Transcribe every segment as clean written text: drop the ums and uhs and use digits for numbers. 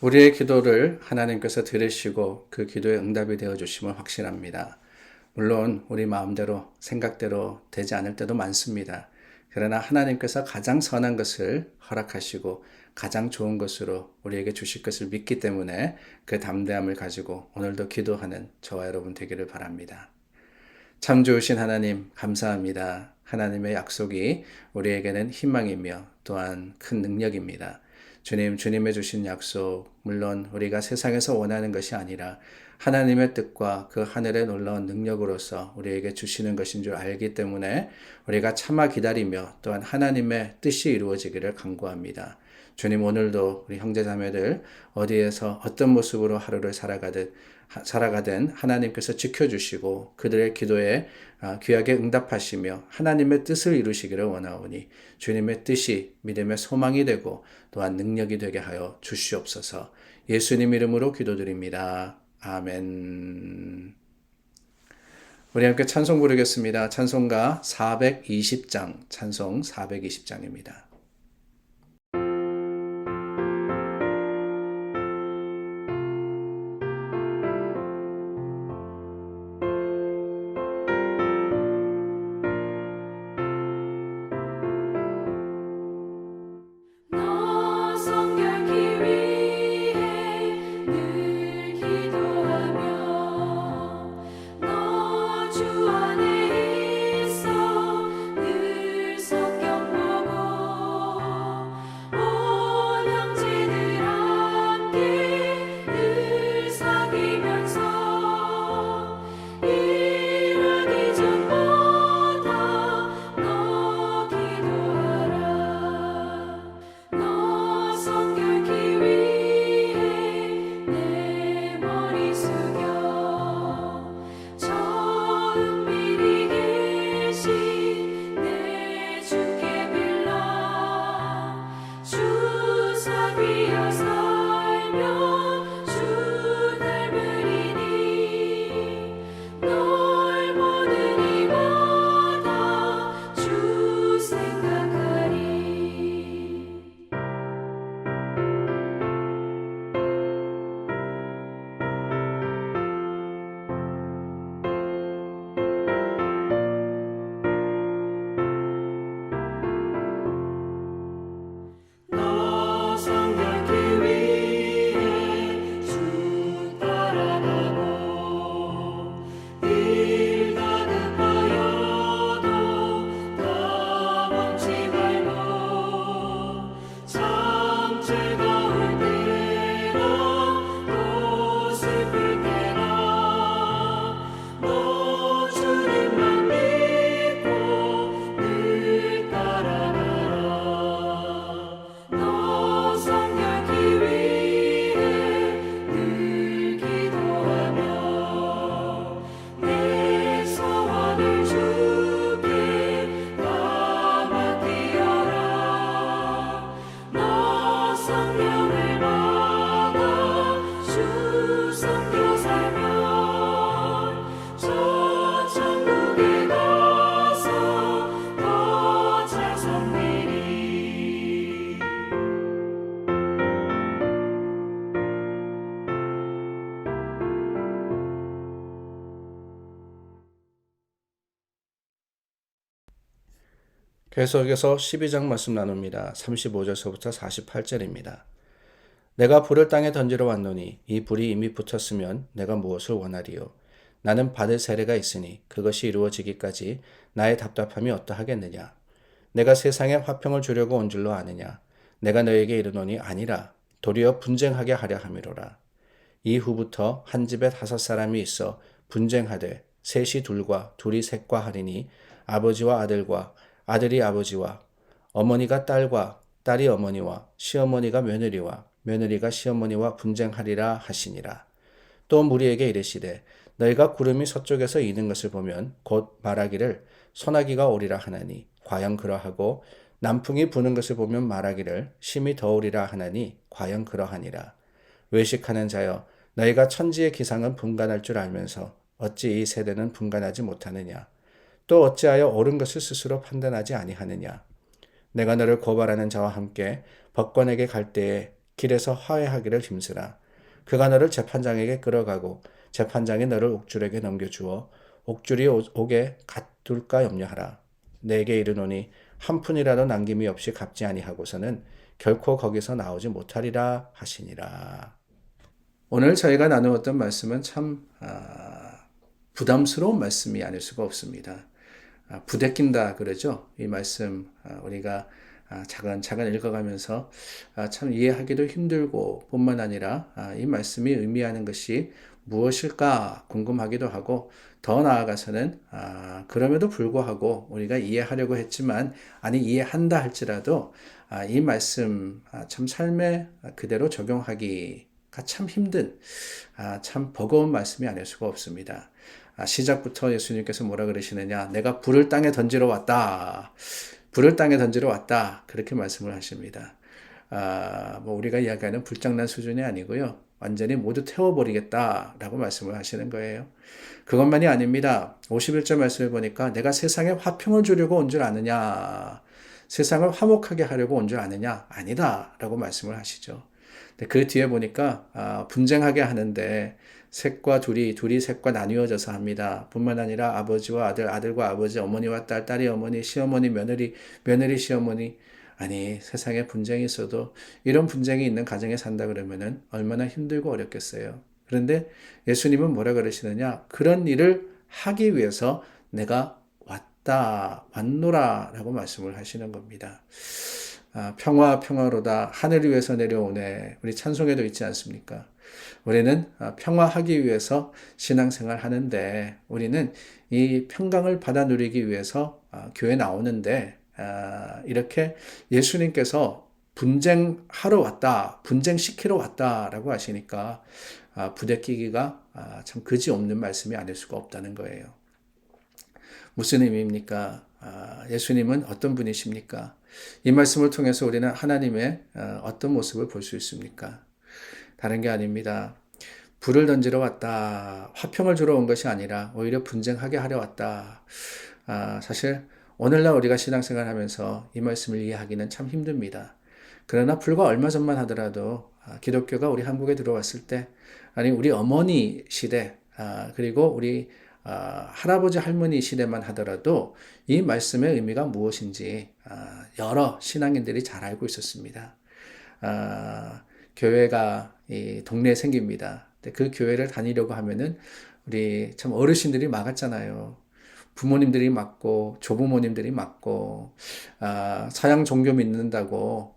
우리의 기도를 하나님께서 들으시고 그 기도에 응답이 되어 주심을 확신합니다. 물론 우리 마음대로 생각대로 되지 않을 때도 많습니다. 그러나 하나님께서 가장 선한 것을 허락하시고 가장 좋은 것으로 우리에게 주실 것을 믿기 때문에 그 담대함을 가지고 오늘도 기도하는 저와 여러분 되기를 바랍니다. 참 좋으신 하나님 감사합니다. 하나님의 약속이 우리에게는 희망이며 또한 큰 능력입니다. 주님의 주신 약속, 물론 우리가 세상에서 원하는 것이 아니라 하나님의 뜻과 그 하늘의 놀라운 능력으로서 우리에게 주시는 것인 줄 알기 때문에 우리가 참아 기다리며 또한 하나님의 뜻이 이루어지기를 간구합니다. 주님, 오늘도 우리 형제자매들 어디에서 어떤 모습으로 하루를 살아가든 하나님께서 지켜주시고 그들의 기도에 귀하게 응답하시며 하나님의 뜻을 이루시기를 원하오니 주님의 뜻이 믿음의 소망이 되고 또한 능력이 되게 하여 주시옵소서. 예수님 이름으로 기도드립니다. 아멘. 우리 함께 찬송 부르겠습니다. 찬송가 420장, 찬송 420장입니다. 너 성결케 위해 늘 기도하며 너 주 안에 있어 늘 성경 보고 온 형제들 함께 늘 사귀면서 일하기 전보다 너 기도하라. 너 성결케 위해 내 머리 숙여 저 은밀히 계신 내 주께 빌라. 주 사귀어 살면 주 닮으리니 널 보는 이마다 주 생각하리. 너 성결케 위해 주 따라가고 일 다급하여도 다 멈지 말고 참 즐거울 때나 또 슬플 때나 너 주님만 믿고 늘 따라가라. 너 성결케 위해 늘 기도하며 내 소원을 주께 다 맡기어라. 너 성령을 받아 주 섬겨 살면 저 천국에 가서 더 잘 섬기리. 계속해서 12장 말씀 나눕니다. 35절서부터 48절입니다. 내가 불을 땅에 던지러 왔노니 이 불이 이미 붙었으면 내가 무엇을 원하리요? 나는 받을 세례가 있으니 그것이 이루어지기까지 나의 답답함이 어떠하겠느냐? 내가 세상에 화평을 주려고 온 줄로 아느냐? 내가 너에게 이르노니 아니라 도리어 분쟁하게 하려 함이로라. 이후부터 한 집에 5사람이 있어 분쟁하되 셋이 둘과 둘이 셋과 하리니 아버지와 아들과 아들이 아버지와 어머니가 딸과 딸이 어머니와 시어머니가 며느리와 며느리가 시어머니와 분쟁하리라 하시니라. 또 무리에게 이르시되 너희가 구름이 서쪽에서 이는 것을 보면 곧 말하기를 소나기가 오리라 하나니 과연 그러하고 남풍이 부는 것을 보면 말하기를 심히 더우리라 하나니 과연 그러하니라. 외식하는 자여 너희가 천지의 기상은 분간할 줄 알면서 어찌 이 세대는 분간하지 못하느냐? 또 어찌하여 옳은 것을 스스로 판단하지 아니하느냐? 내가 너를 고발하는 자와 함께 법관에게 갈 때에 길에서 화해하기를 힘쓰라. 그가 너를 재판장에게 끌어가고 재판장이 너를 옥줄에게 넘겨주어 옥줄이 옥에 가둘까 염려하라. 내게 이르노니 한 푼이라도 남김이 없이 갚지 아니하고서는 결코 거기서 나오지 못하리라 하시니라. 오늘 저희가 나누었던 말씀은 참 부담스러운 말씀이 아닐 수가 없습니다. 부대낀다 그러죠. 이 말씀 우리가 차근차근 읽어가면서 참 이해하기도 힘들고 뿐만 아니라 이 말씀이 의미하는 것이 무엇일까 궁금하기도 하고 더 나아가서는 그럼에도 불구하고 우리가 이해하려고 했지만 아니 이해한다 할지라도 이 말씀 참 삶에 그대로 적용하기가 참 힘든 참 버거운 말씀이 아닐 수가 없습니다. 시작부터 예수님께서 뭐라 그러시느냐? 내가 불을 땅에 던지러 왔다. 불을 땅에 던지러 왔다. 그렇게 말씀을 하십니다. 뭐 우리가 이야기하는 불장난 수준이 아니고요. 완전히 모두 태워버리겠다라고 말씀을 하시는 거예요. 그것만이 아닙니다. 51절 말씀을 보니까 내가 세상에 화평을 주려고 온 줄 아느냐? 세상을 화목하게 하려고 온 줄 아느냐? 아니다. 라고 말씀을 하시죠. 그 뒤에 보니까 분쟁하게 하는데 셋과 둘이 셋과 나뉘어져서 합니다. 뿐만 아니라 아버지와 아들, 아들과 아버지, 어머니와 딸, 딸이 어머니, 시어머니, 며느리, 며느리, 시어머니. 아니 세상에 분쟁이 있어도 이런 분쟁이 있는 가정에 산다 그러면은 얼마나 힘들고 어렵겠어요. 그런데 예수님은 뭐라 그러시느냐? 그런 일을 하기 위해서 내가 왔노라 라고 말씀을 하시는 겁니다. 평화로다 하늘 위에서 내려오네. 우리 찬송에도 있지 않습니까? 우리는 평화하기 위해서 신앙생활 하는데 우리는 이 평강을 받아 누리기 위해서 교회 나오는데 이렇게 예수님께서 분쟁하러 왔다, 분쟁시키러 왔다라고 하시니까 부대끼기가 참 그지없는 말씀이 아닐 수가 없다는 거예요. 무슨 의미입니까? 예수님은 어떤 분이십니까? 이 말씀을 통해서 우리는 하나님의 어떤 모습을 볼 수 있습니까? 다른 게 아닙니다. 불을 던지러 왔다. 화평을 주러 온 것이 아니라 오히려 분쟁하게 하려 왔다. 사실 오늘날 우리가 신앙생활 하면서 이 말씀을 이해하기는 참 힘듭니다. 그러나 불과 얼마 전만 하더라도 기독교가 우리 한국에 들어왔을 때 아니 우리 어머니 시대 그리고 우리 할아버지 할머니 시대만 하더라도 이 말씀의 의미가 무엇인지 여러 신앙인들이 잘 알고 있었습니다. 교회가 이 동네에 생깁니다. 그 교회를 다니려고 하면은 우리 참 어르신들이 막았잖아요. 부모님들이 막고 조부모님들이 막고 서양 종교 믿는다고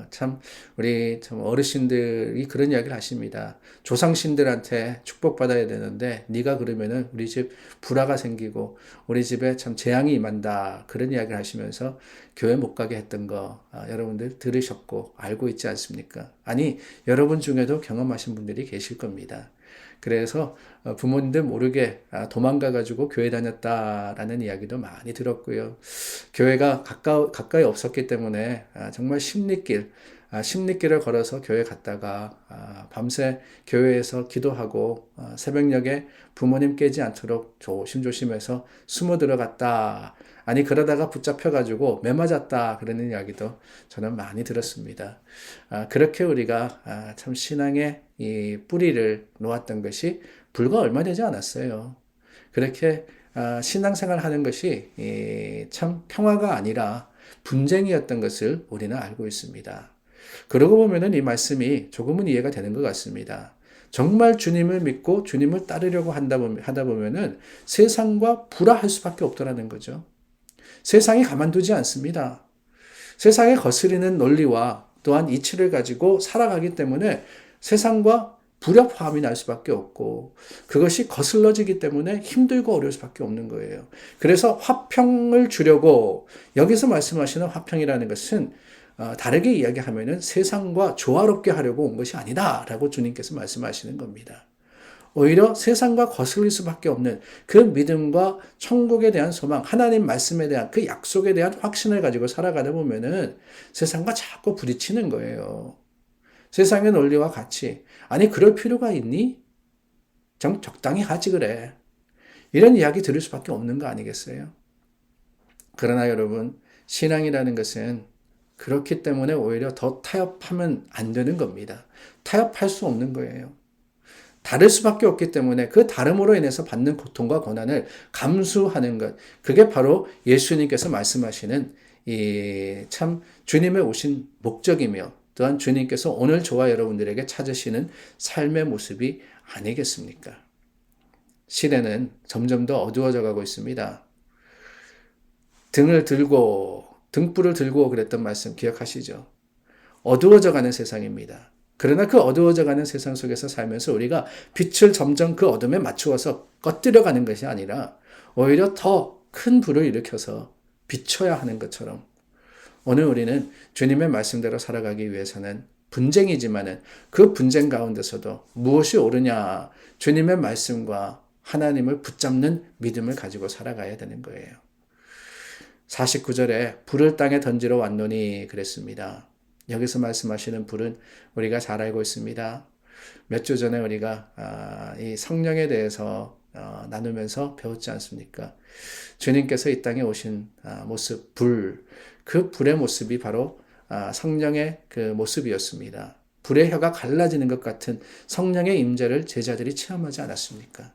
참 우리 참 어르신들이 그런 이야기를 하십니다. 조상신들한테 축복받아야 되는데 네가 그러면은 우리 집 불화가 생기고 우리 집에 참 재앙이 임한다. 그런 이야기를 하시면서 교회 못 가게 했던 거 여러분들 들으셨고 알고 있지 않습니까? 아니 여러분 중에도 경험하신 분들이 계실 겁니다. 그래서 부모님들 모르게 도망가가지고 교회 다녔다라는 이야기도 많이 들었고요. 교회가 가까이 없었기 때문에 정말 십리길을 걸어서 교회 갔다가 밤새 교회에서 기도하고 새벽녘에 부모님 깨지 않도록 조심조심해서 숨어 들어갔다. 아니 그러다가 붙잡혀가지고 매 맞았다 그러는 이야기도 저는 많이 들었습니다. 그렇게 우리가 참 신앙의 이 뿌리를 놓았던 것이 불과 얼마 되지 않았어요. 그렇게 신앙생활 하는 것이 참 평화가 아니라 분쟁이었던 것을 우리는 알고 있습니다. 그러고 보면은 이 말씀이 조금은 이해가 되는 것 같습니다. 정말 주님을 믿고 주님을 따르려고 하다 보면은 세상과 불화할 수밖에 없더라는 거죠. 세상이 가만두지 않습니다. 세상에 거스리는 논리와 또한 이치를 가지고 살아가기 때문에 세상과 불협화음이 날 수밖에 없고 그것이 거슬러지기 때문에 힘들고 어려울 수밖에 없는 거예요. 그래서 화평을 주려고 여기서 말씀하시는 화평이라는 것은 다르게 이야기하면은 세상과 조화롭게 하려고 온 것이 아니다라고 주님께서 말씀하시는 겁니다. 오히려 세상과 거슬릴 수밖에 없는 그 믿음과 천국에 대한 소망, 하나님 말씀에 대한 그 약속에 대한 확신을 가지고 살아가다 보면은 세상과 자꾸 부딪히는 거예요. 세상의 논리와 같이. 아니, 그럴 필요가 있니? 좀 적당히 하지 그래. 이런 이야기 들을 수밖에 없는 거 아니겠어요? 그러나 여러분, 신앙이라는 것은 그렇기 때문에 오히려 더 타협하면 안 되는 겁니다. 타협할 수 없는 거예요. 다를 수밖에 없기 때문에 그 다름으로 인해서 받는 고통과 고난을 감수하는 것. 그게 바로 예수님께서 말씀하시는 이 참 주님의 오신 목적이며 또한 주님께서 오늘 저와 여러분들에게 찾으시는 삶의 모습이 아니겠습니까? 시대는 점점 더 어두워져 가고 있습니다. 등불을 들고 그랬던 말씀 기억하시죠? 어두워져 가는 세상입니다. 그러나 그 어두워져 가는 세상 속에서 살면서 우리가 빛을 점점 그 어둠에 맞추어서 꺼뜨려 가는 것이 아니라 오히려 더 큰 불을 일으켜서 비춰야 하는 것처럼 오늘 우리는 주님의 말씀대로 살아가기 위해서는 분쟁이지만은 그 분쟁 가운데서도 무엇이 옳으냐 주님의 말씀과 하나님을 붙잡는 믿음을 가지고 살아가야 되는 거예요. 49절에 불을 땅에 던지러 왔노니 그랬습니다. 여기서 말씀하시는 불은 우리가 잘 알고 있습니다. 몇 주 전에 우리가 이 성령에 대해서 나누면서 배웠지 않습니까? 주님께서 이 땅에 오신 모습, 그 불의 모습이 바로 성령의 그 모습이었습니다. 불의 혀가 갈라지는 것 같은 성령의 임재를 제자들이 체험하지 않았습니까?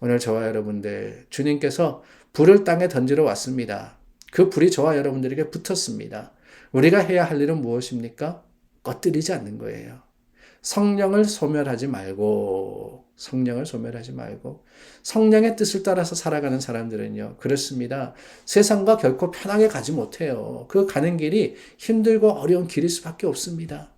오늘 저와 여러분들 주님께서 불을 땅에 던지러 왔습니다. 그 불이 저와 여러분들에게 붙었습니다. 우리가 해야 할 일은 무엇입니까? 꺼뜨리지 않는 거예요. 성령을 소멸하지 말고 성령의 뜻을 따라서 살아가는 사람들은요. 그렇습니다. 세상과 결코 편하게 가지 못해요. 그 가는 길이 힘들고 어려운 길일 수밖에 없습니다.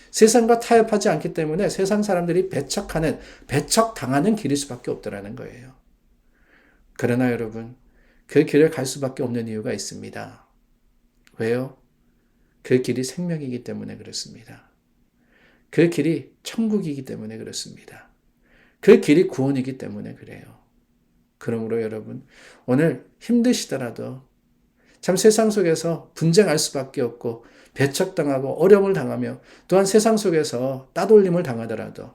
세상과 타협하지 않기 때문에 세상 사람들이 배척당하는 길일 수밖에 없더라는 거예요. 그러나 여러분, 그 길을 갈 수밖에 없는 이유가 있습니다. 왜요? 그 길이 생명이기 때문에 그렇습니다. 그 길이 천국이기 때문에 그렇습니다. 그 길이 구원이기 때문에 그래요. 그러므로 여러분, 오늘 힘드시더라도 참 세상 속에서 분쟁할 수밖에 없고 배척당하고 어려움을 당하며 또한 세상 속에서 따돌림을 당하더라도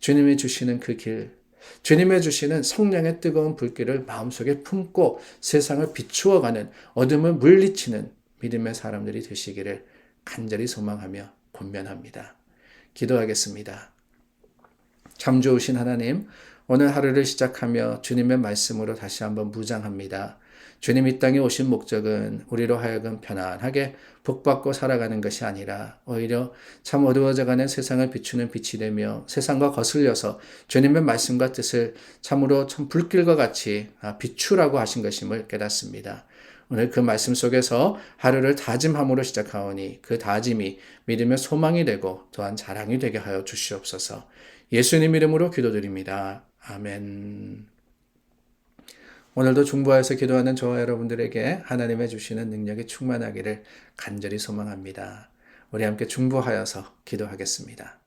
주님이 주시는 그 길, 주님의 주시는 성령의 뜨거운 불길을 마음속에 품고 세상을 비추어가는 어둠을 물리치는 믿음의 사람들이 되시기를 간절히 소망하며 권면합니다. 기도하겠습니다. 참 좋으신 하나님, 오늘 하루를 시작하며 주님의 말씀으로 다시 한번 무장합니다. 주님 이 땅에 오신 목적은 우리로 하여금 편안하게 복받고 살아가는 것이 아니라 오히려 참 어두워져가는 세상을 비추는 빛이 되며 세상과 거슬려서 주님의 말씀과 뜻을 참으로 참 불길과 같이 비추라고 하신 것임을 깨닫습니다. 오늘 그 말씀 속에서 하루를 다짐함으로 시작하오니 그 다짐이 믿음의 소망이 되고 또한 자랑이 되게 하여 주시옵소서. 예수님 이름으로 기도드립니다. 아멘. 오늘도 중보하여서 기도하는 저와 여러분들에게 하나님의 주시는 능력이 충만하기를 간절히 소망합니다. 우리 함께 중보하여서 기도하겠습니다.